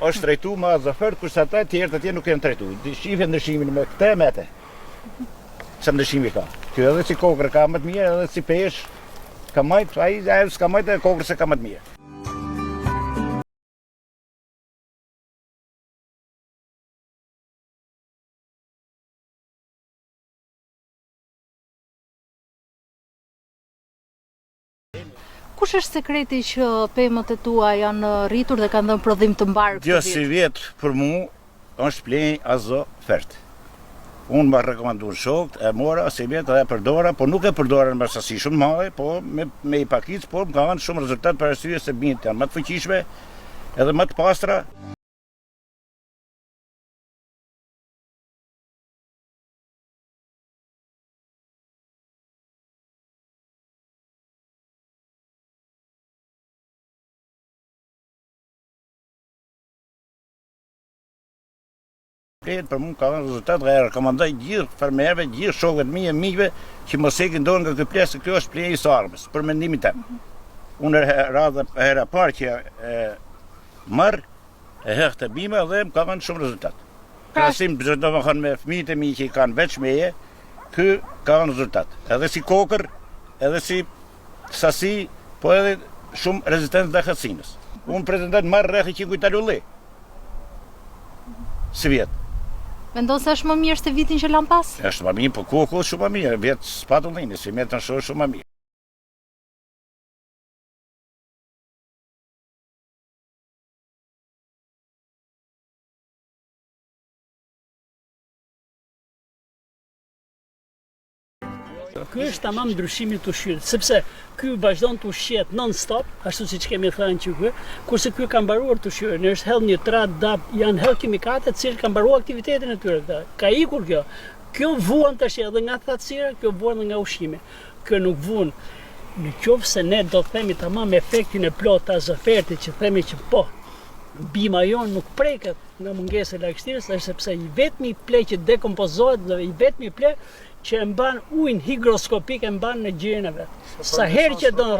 është trajtu ma zafert, kurse ata tjerët atje nuk janë trajtu. Shifje ndryshimin me këte mete. Sa ndryshimi ka. Kjo edhe si kokër ka më të mirë, edhe si pesh ka majt, ai s'ka majt e kokër se ka më të mirë. Kush është sekreti që pemët e tua janë rritur dhe kanë dhënë prodhim të mbarë këtë vit? Kjo si vjetë për mu është plenj azo fert. Unë më rekomandu në shokët, e mora, si vjetë edhe përdora, po nuk e përdora në mërsasi shumë madhe, po me i pakic, po më ka dhënë shumë rezultat për arsye se binjët janë më të fuqishme edhe më të pastra. Për mund ka dhënë rezultat dhe e rekomandoj gjithë fermerëve, gjithë shokët mi e mikve që mos e këndonë nga këtë plesë, kjo është plejë i sarmës, për mendimin tem. Unë hera parë që marë, e hekë të bime dhe më ka dhënë shumë rezultat. Krasim do më thënë me fëmijët e mi që i kanë veç meje, kë ka dhënë rezultat. Edhe si kokër, edhe si sasi, po edhe shumë rezistencë dhe hëtsinës. Unë pretendoj marë rreth 100 kujtal ulli. Si vjetë. Mendon se është më mirë se vitin që lan pas? Është më mirë, po kohë shumë më mirë, vjetë s'patullini, si vjetë në shumë më mirë. Ky është tamam ndryshimi të ushqyrit, sepse ky vazhdon të ushqet non-stop, ashtu siç kemi thënë që ky, kurse ky ka mbaruar të ushqyrin, është hedh nitrat, DAP, janë hedh kimikate të cilët kanë mbaruar aktivitetin e tyre. Ka ikur kjo. Kjo vuan tash edhe nga thatësira, kjo vuan nga ushqimi. Kjo nuk vuan. Në qoftë se ne do të themi tamam efektin e plot të azofertit që themi që po, bima jonë nuk preket nga mungesa e lagështirës, është sepse i vetmi ple që dekompozohet dhe i vetmi ple që e mban ujin higroskopik e mban në gjirin e vet. Sa herë që do në